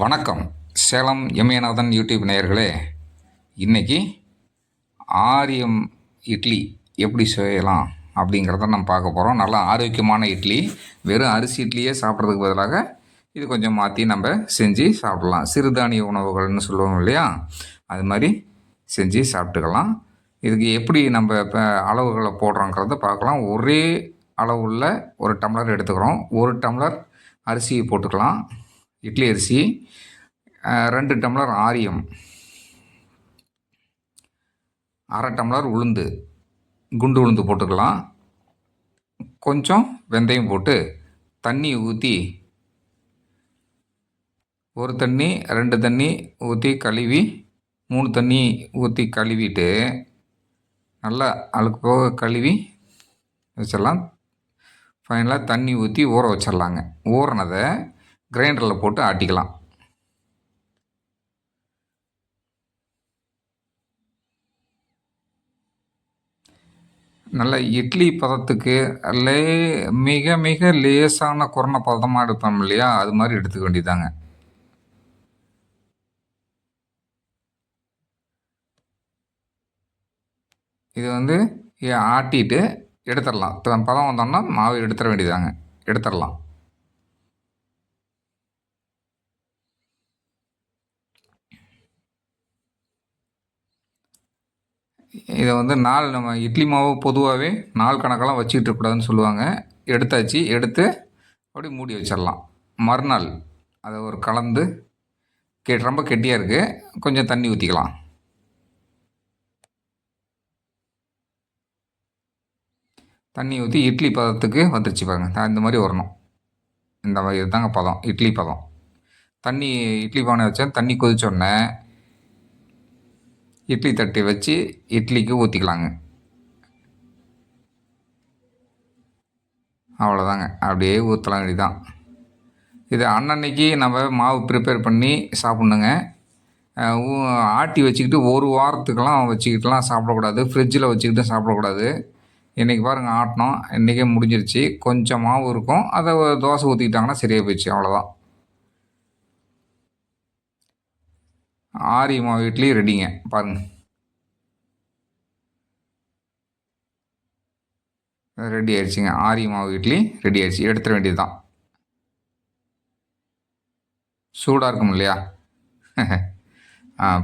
வணக்கம். சேலம் எம்ஏநாதன் யூடியூப் நேயர்களே, இன்றைக்கி ஆரியம் இட்லி எப்படி செய்யலாம் அப்படிங்கிறத நம்ம பார்க்க போகிறோம். நல்லா ஆரோக்கியமான இட்லி. வெறும் அரிசி இட்லியே சாப்பிட்றதுக்கு பதிலாக இது கொஞ்சம் மாற்றி நம்ம செஞ்சு சாப்பிடலாம். சிறுதானிய உணவுகள்னு சொல்லுவோம் இல்லையா, அது மாதிரி செஞ்சு சாப்பிட்டுக்கலாம். இதுக்கு எப்படி நம்ம இப்போ அளவுகளை போடுறோங்கிறத பார்க்கலாம். ஒரே அளவுள்ள ஒரு டம்ளர் எடுத்துக்கிறோம். ஒரு டம்ளர் அரிசி போட்டுக்கலாம், இட்லி அரிசி. 2 டம்ளர் ஆரியம், அரை டம்ளர் உளுந்து, குண்டு உளுந்து போட்டுக்கலாம். கொஞ்சம் வெந்தயம் போட்டு தண்ணி ஊற்றி, ஒரு தண்ணி 2 தண்ணி ஊற்றி கழுவி 3 தண்ணி ஊற்றி கழுவிட்டு நல்லா அழுக்கு போக கழுவி வச்சிடலாம். ஃபைனலாக தண்ணி ஊற்றி ஊற வச்சிடலாங்க. ஊறினதை கிரைண்டரில் போட்டு ஆட்டிக்கலாம். நல்ல இட்லி பதத்துக்கு மிக மிக லேசான குறைன பதமாக எடுப்போம் இல்லையா, அது மாதிரி எடுத்துக்க வேண்டியதாங்க. இது ஆட்டிட்டு எடுத்துடலாம். பதம் வந்தோம்னா மாவு எடுத்துட வேண்டியதாங்க, எடுத்துடலாம். இதை நம்ம இட்லி மாவு பொதுவாகவே நாள் கணக்கெல்லாம் வச்சுக்கிட்டு இருக்கக்கூடாதுன்னு சொல்லுவாங்க. எடுத்தாச்சு, எடுத்து அப்படி மூடி வச்சிடலாம். மறுநாள் அதை ஒரு கலந்து ரொம்ப கெட்டியாக இருக்குது, கொஞ்சம் தண்ணி ஊற்றிக்கலாம். தண்ணி ஊற்றி இட்லி பதத்துக்கு வந்துருச்சு பாருங்க. இந்த மாதிரி வரணும். இந்த மாதிரி இதுதாங்க பதம், இட்லி பதம். தண்ணி இட்லி பானை வச்சேன், தண்ணி கொதிச்சோடனே இட்லி தட்டி வச்சு இட்லிக்கு ஊற்றிக்கலாங்க. அவ்வளோதாங்க, அப்படியே ஊற்றலாம் வேண்டியதான். இதை அன்னன்னைக்கு நம்ம மாவு ப்ரிப்பேர் பண்ணி சாப்பிட்ணுங்க. ஆட்டி வச்சுக்கிட்டு ஒரு வாரத்துக்கெல்லாம் வச்சுக்கிட்டுலாம் சாப்பிடக்கூடாது. ஃப்ரிட்ஜில் வச்சுக்கிட்டு சாப்பிடக்கூடாது. இன்றைக்கி பாருங்கள், ஆட்டினோம், இன்றைக்கே முடிஞ்சிருச்சு. கொஞ்சம் மாவு இருக்கும், அதை தோசை ஊற்றிக்கிட்டாங்கன்னா சரியாக போயிடுச்சு. அவ்வளோதான், ஆரி மாவு இட்லி ரெடிங்க. பாருங்கள், ரெடி ஆயிடுச்சுங்க. ஆரி மாவு இட்லி ரெடி ஆயிடுச்சு. எடுத்துட வேண்டியது தான். சூடாக இருக்கும் இல்லையா,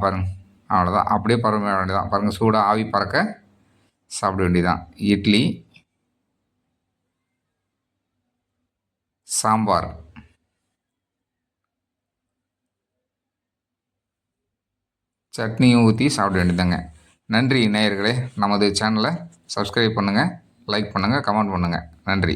பாருங்கள், அவ்வளோதான். அப்படியே பறக்க வேண்டியதான். பாருங்கள், சூடாக ஆவி பறக்க சாப்பிட வேண்டியதான். இட்லி, சாம்பார், சட்னியும் ஊற்றி சாப்பிட வேண்டியதாங்க. நன்றி நேயர்களே. நமது சேனலை சப்ஸ்கிரைப் பண்ணுங்கள், லைக் பண்ணுங்கள், கமெண்ட் பண்ணுங்கள். நன்றி.